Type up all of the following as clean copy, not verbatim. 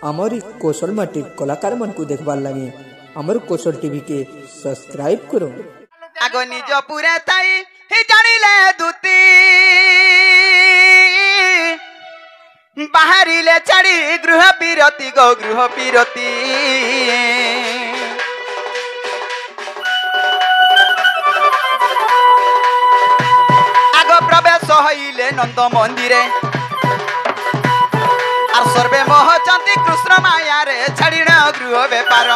हमारी कौशल माटी कलाकार मन को देखबार लगे हमर कौशल टीवी के सब्सक्राइब करो। आगो निज पूरे थाई ही जानिले दूती बाहरिले छाड़ी गृह पीरती गो गृह पीरती आगो प्रवेश हईले नंद मंदिरे और सर्वे मोह चंदी कृष्ण माया रे छाड़ी गृह बेपार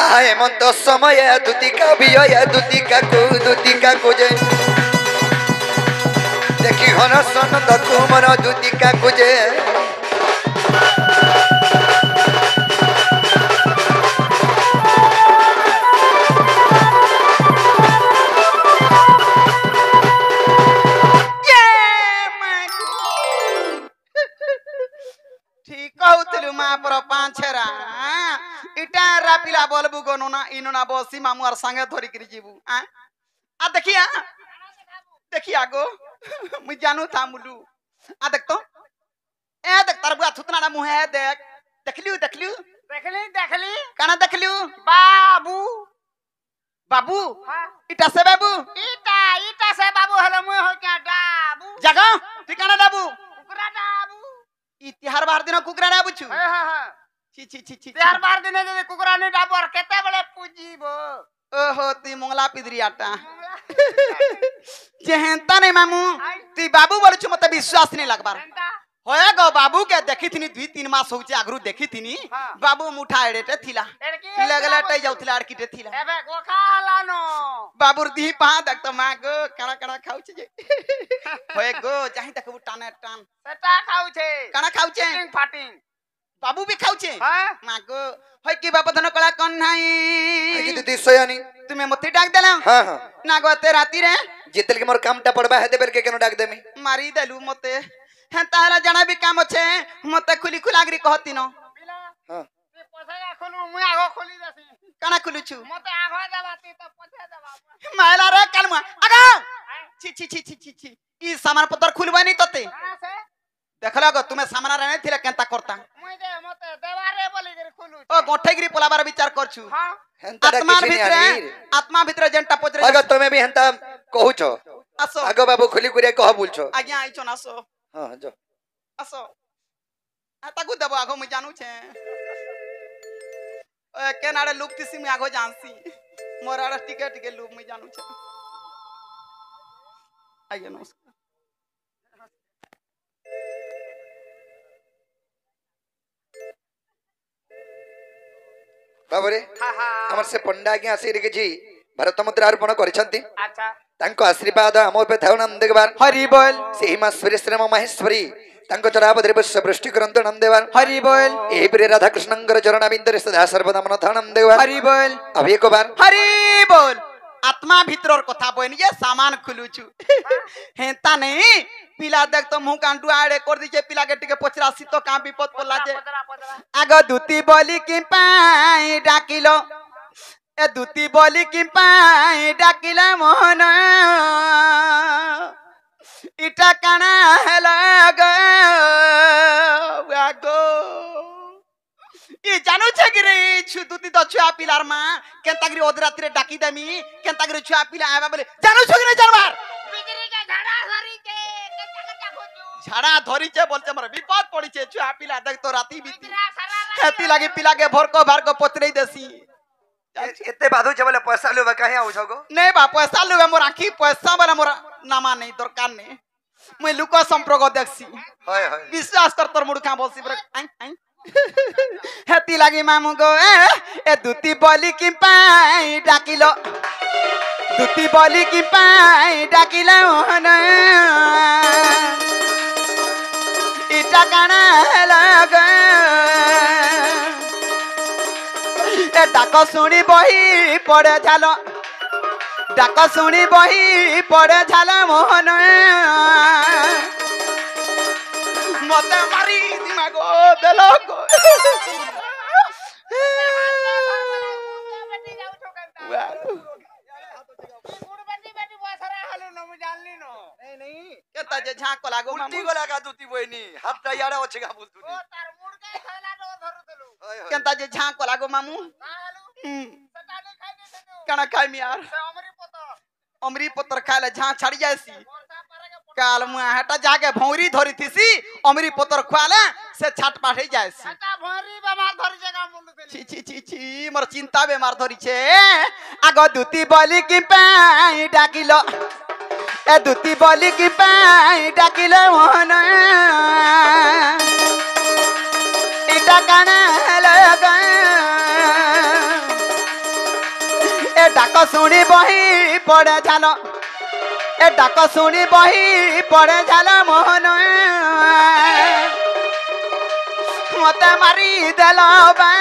हेमंत समय दुतिका बिय दुतिका कुजे देखी हन सनंद कुमर दुतिका कुजे ठीक कहूलु माँ पर पाँचरा इटा रापिला बोलबु गनो ना इनो ना बसी मामू आर संगे धरि करी जीबू आ देखिया देखिया गो मु जानू था मुलू आ देख तो ए देख तरबुआ थुतना ना मुहे देख देखलियो देखलियो देखली काना देखलियो बाबू बाबू इटा से बाबू इटा से बाबू हलो मु हो क्या डाबू जगह ठिकाना डाबू कुकरा डाबू ई तिहार बार दिन कुकरा डाबू छु ची ची ची ची तिहार बार दिन जे कुकरा ने डाबू और केते बळे पूजीबो ओहो ती मंगला पिदरियाटा जेहंता नहीं मामू ती बाबू बोल छु मते विश्वास नहीं लगबार होया गो बाबू के देखी थिनी 2-3 मास होचे आगरु देखी थिनी बाबू मुठा एडेटे थिला लगले टई जाउथिला आरकीटे थिला एबे गोखा हलानो बाबूर दी पा देख त मा गो कणा कणा खाउ छे होय गो चाहि देखबु टाने टान सेटा खाउ छे कणा खाउ छे फाटिंग बाबू भी खाउ छे हां मा गो होय की बाप धन कळा कोन नाही कि तू सयानी तुमे मते डाक देला हां हां ना गो ते राती रे जेतल के मोर कामटा पड़बा हेते बेर के केनो डाक देमी मारी देलु मते हैं तारा जाना भी काम छे मते खुली खुलागरी कहती न हां ते पछा खोलु मु आगो खोली देसी काना खोलु छु मते आगो देबाती तो पछा देबा मायला रे कालमा आगो छी छी छी छी छी ई सामान पत्तर खुलबा नहीं तते देखला गो तुमे सामान रे थिला केनता करता मुई दे मते देबा रे बोली करे खोलु ओ गोठेगिरी पोलाबार विचार करछु हां आत्मा भीतर जेंटा पचरे अगर तुमे भी हंता कहू छो आसो आगो बाबू खुली कुरिया कह बोलछो आज्ञा आइछो ना सो हां जो आसो आता गु देबो आगो मु जानू छे ए केनाडे लुकतिसी मु आगो जानसी मोराडा टिके टिके लुक मु जानू छे आइए नमस्कार बाबरे हमर से पंडा आज्ञा आसी रे जी भारत मुद्रा अर्पण करिसंती अच्छा तांको आशीर्वाद हम पे थाउ नंद देवार हरि बोल सेहि माश्वरी श्रम महेश्वरी तांको चराबद्री बस वृष्टि करंत नंद देवार हरि बोल एहि प्रिय राधा कृष्णंकर चरण बिंदरे सदा सर्वदा मन थाउ नंद देवार हरि बोल अभी एक बार हरि बोल आत्मा भीतर कथा बनि जे सामान खुलुछु हेता नहीं पिला देख तो मुंह कांडू आड़े कर दीजे पिला के टिके पचरा सितो का विपद पला जे आगो दूती बोली कि पाई डाकिलो ए दूती बोली कि पाई डाकिला मोहन इटा काना लग आगो ई जानू छे कि रे छु दूती तो छुआ पिलार मा केनता गिरी ओद रात रे डाकी देमी केनता गिरी छुआ पिला आबा बोले जानू छु कि रे जानवर बिजरी के झाड़ा धरी के केनता खोजू झाड़ा धरी छे बोलते हमर विपद पड़ी छे छुआ पिला देख तो राती बीती खेती लागी पिला के भरको भरको पचरई देसी एते बाधु छे बोले पैसा लेबा काहे आउ छगो नहीं बा पैसा लेबा मोर आखी पैसा वाला मोर नामा नहीं दरकार नहीं मैं लुको संपर्क देखसी होय होय विश्वास कर तोर मुडका बोलसी बर आई आई हेती लागी मामू गो ए दूती बोली कि पाई डाकिलो दूती बोली कि पाई डाकिलो मोहन इटा काना लग ए डाक सुनी बही पड़े झालो डाक सुनी बही पड़े झालो मोहन मते मारी दिमाग देलो केंता जे झाको लागो उल्टी मामू गला का दुती बहिनी हातटा याडा ଅଛି का बुलतुनी तार मुर्गे खाला रो धरुतलु होय होय केंता जे झाको लागो मामू नालु हम्म, सटाले खाइ दे देनु कणा खाई यार से अमरी पतो अमरी पत्र खाले झा छड़ी जायसी वर्षा पारे के काल मुआ हटा जाके भौरी धरी थीसी अमरी पत्र खुआले से छाट पाठे जायसी हटा भरी बेमार धरि जगह मुंड देली छी छी छी छी मोर चिंता बेमार धरी छे आगो दूती बोली की पाई डाकिलो ए दूती बोली की पाई डाकिलो मोहन इटा काना लगा ए डाक सुनी बही पड़े झालो ए डाक सुनी बही पड़े झालो मोहन मते मारी देलो बा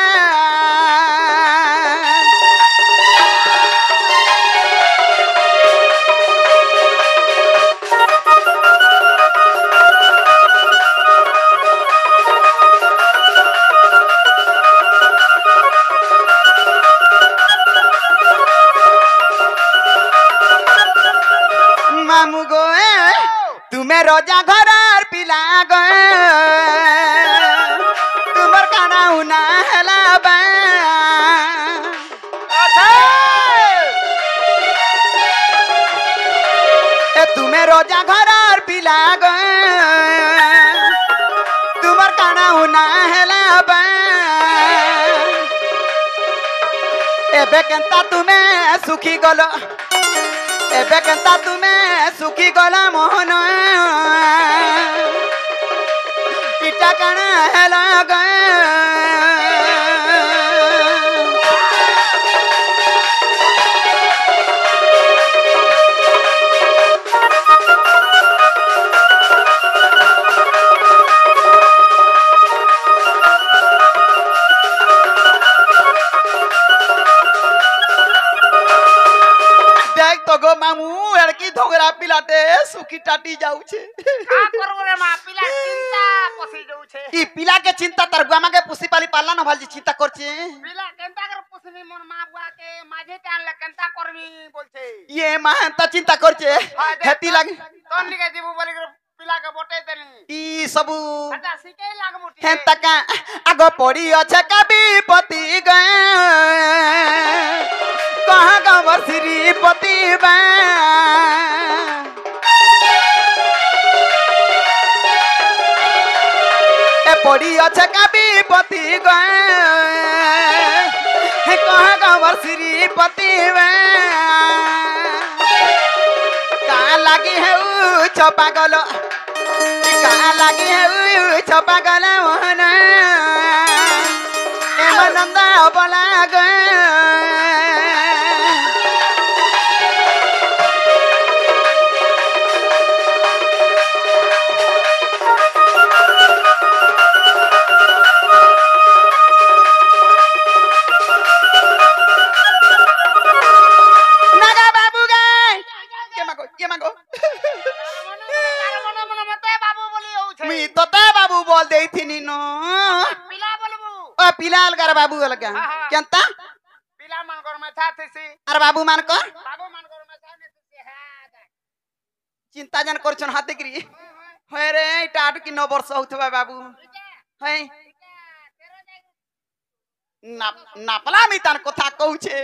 मामू गो तुम्हें रोजा घर पिला गो तुमर काना उना हला बा ए तुम्हें रोजा घर पिला गो तुमर काना उना हला बा एबे केंता तुम्हें सुखी गलो एबे केंता तुम्हें सुखी गला मोहन इटा काना हेला गए देख तो गो मामू लड़की धोगरा पिलाटे सुखी टाटी जाऊ छे का करबो रे मा पिला चिंता पसी जाऊ छे ई पिला के चिंता तार गुआमा के पुसी पाली पाला न भालजी चिंता करछे पिला केंता कर पुसनी मन मा बुआ के माझे टान ले केंता करबी बोलछे ये मां त चिंता करछे हेती लागे तोन लिगे जीबू बोली कर पिला के बोटे देली ई सबु हटा सिके लाग मोटी हें तका आगो पड़ी अच्छे कभी पति गए कहाँ गवर श्रीपति बा ए पड़ी अच्छे कभी पति गए कहाँ गवर श्रीपति बा कहाँ लगी है ऊ छपा गलो कहाँ लगी है ऊ छपा गला मोहन एमानंदा बोला गए नागा बाबू गए ये मांगो मन मन मते बाबू बोली होउ छे मी तो ते बाबू बोल दे थी नो पिला बोलबू ओ पिलाल कर बाबू लगा केंता पिला मन कर में था थेसी अरे बाबू मान कर बाबू मन कर में था थेसी हा चिंता जन करछन हाथे करी होय रे टाट की 9 वर्ष होथबा बाबू है नापला मितान कथा कहू छे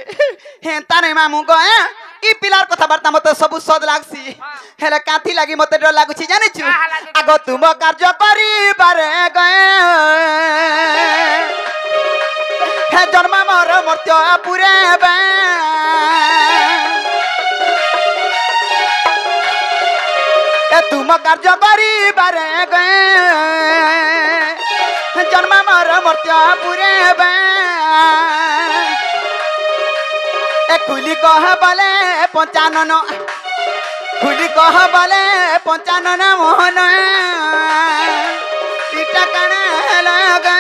हेंता नै मामू गए ई पिलार कथा वार्ता मते सब सद लागसी हेले काथी लागि मते डर लागु छी जानि छु आगो तुम कार्य करी बारे गए हे जन्म मोर मर्त्य पुरे बा ए तुम कार्य करी बारे गए जन्म मोर मर्त्य पुरे बा ए खुली कह बले 55 खुली कह बले 55 मोहन इटा कणा लगा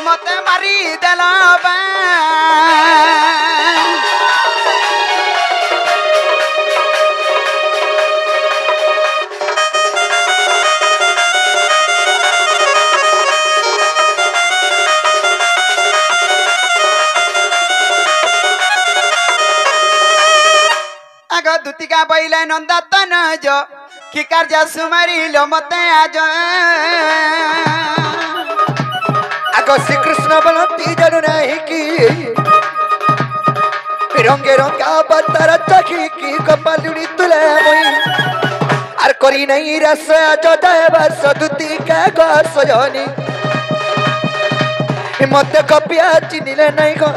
मते मारी देला बा दुतिका बैले नंदतन जो कि कार्य सुमारी लो मते आज आगो श्री कृष्ण बनती जानू नहीं की रंगे रंगा बतर चखी की कपालुनी तुले मुई आर करी नहीं रस जदेव सदुती के गो सजनी मत कपिया चिनिले नहीं गो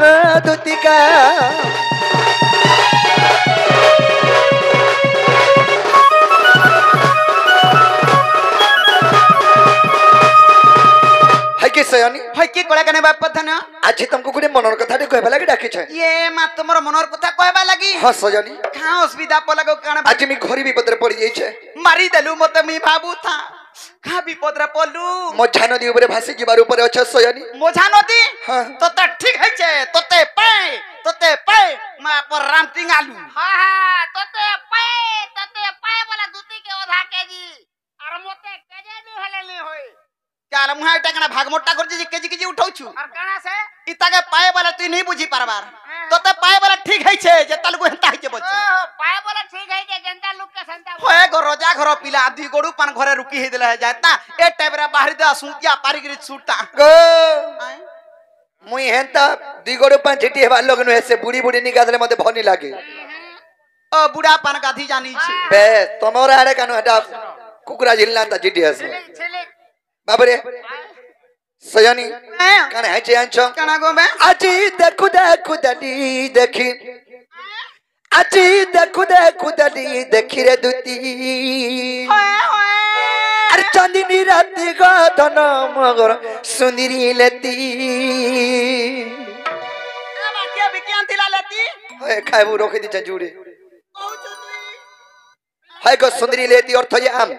दुतिका कि सयानी हई की कोला कने बाप पथन आज तुमको गुडे मनर कथा टे कहबा लागि डाकी छ ये मा तुमर मनर कथा कहबा लागि हां सयानी का असुविधा पलगो काने आज मी घरी विपद रे पड़ी जाई छ मारी देलु मते मी भाबू था का विपद रे पलु मोझा नदी ऊपर भासी जिबार ऊपर अछ सयानी मोझा नदी हां तोते ठीक है छे तोते पाए मा पर राम टिंगालू हां तोते पाए वाला दूती के ओधा केजी और मोते केजे नी हलेली होई क्या मुहा एटा कना भाग मोटा कर जी केजी उठाउ छु और कना से इता के पाए वाला तू नहीं बुझी पारबार तोते पाए वाला ठीक है छे जे तलगु हंता है छे बच्चे पाए वाला ठीक है जे जनता लोग के संता होए गो रोजा घर पिला दी गोडू पान घरे रुकी हे देला जाता ए टाइप रे बाहरी दा सुतिया पारीगिरी छूटा गो मुई हेंता दी गोडू पान छिटी हेबा लोग नु से बुढ़ी बुढ़ी निगादले मते भनी लागे ओ बुढ़ा पान गाधी जानी छे बे तमोरा आड़े कानु हटा कुकुरा झिलना ता छिटी हस छिलिक बाबरे सयानी काने है जे आंचो कना गो बे आज देखु दली देखी आज देखु दली देखी रे दुती होए अरे चांदनी राती का धन मगर सुंदरी लेती अब क्या विज्ञान दिला लेती है खाइबू रोके दी चंजूड़े हाय गो सुंदरी लेती और थये आम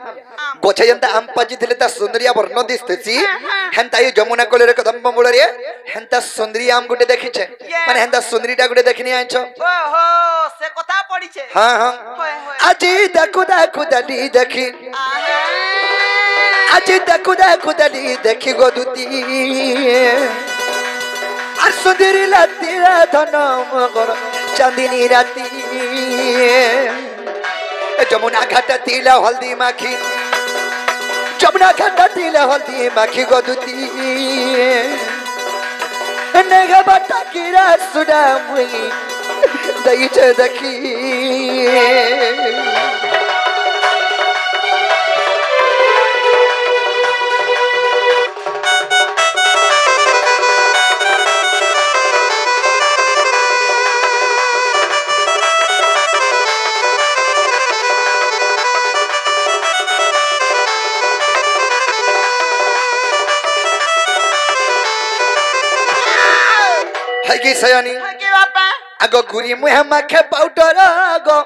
गोछे जंता आम पजी थिले ता सुंदरिया वर्ण दिसतेसी हेंता ये जमुना कोले रे कदम बमुड़ रे हेंता सुंदरी आम गुटे देखि छे माने हेंता सुंदरीटा गुटे देखनि आइछो ओहो से कथा पड़ी छे हां हां आज देखु दली देखी आज देखु दली देखी गो दुती আর সুন্দরী রাতিরা ধন মগর চাঁদিনী রাতি যমুনা ঘাটা তিলা হলদি মাখি যমুনা ঘাটা তিলা হলদি মাখি গদুতি নেগা বাটা কিরা সুডা মুই দইছে দেখি की सयानी के बापा आगो गुरी मुहे माखे पाउडर आगो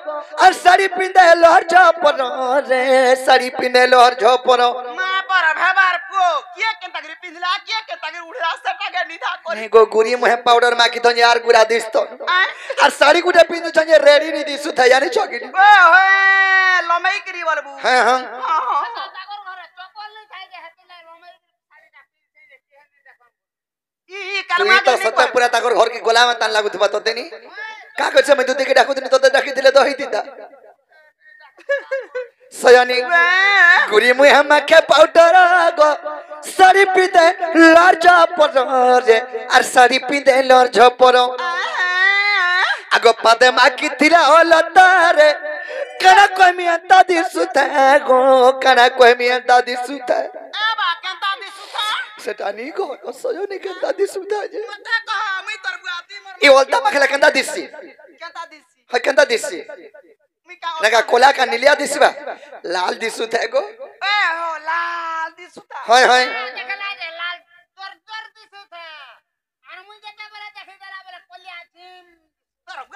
और साड़ी पिंदे लोहर झपर रे साड़ी पिंदे लोहर झपर मां पर भबार पो के तगरी पिंदला के तगरी उड़रा सटागे निधा कोरी गो गुरी मुहे पाउडर माखी तो यार गुरा दिस्तो और साड़ी गुटे पिंदु छे रेडी नी दिसु था यानी चौकी ओ हे लमई करी बोलबू हां हां तागर घरे चपल नहीं खाई के हेतिला लोमई साड़ीटा पिन से देखी हेनी देखम ई तू कर्मा तो सत्ता पूरा ताकर घर के गोला में तान लागु थबा तोते नी का करछे मैं दूते के डाकू तनी तोते डाकी दिले तो हितिता सयानी गुरी मुहे माखे पाउडर आगो साड़ी पिंदे लोहर झपर रे और साड़ी पिंदे लोहर झपर आगो पादे माकी थिला ओलतारे कना कोई मियंता दिसुता गो कना कोई मियंता दिसुता एबा केंता दिसुता सेटानी गो सजोनी केंता दिसुता जे मते कहा मी तोर बुआती मोर ई ओलता मखला केंता दिससी केंता दिसी ह केंता दिससी मी का नगा कोला का नीलिया दिसबा लाल दिसुता गो ए हो लाल दिसुता हाय हाय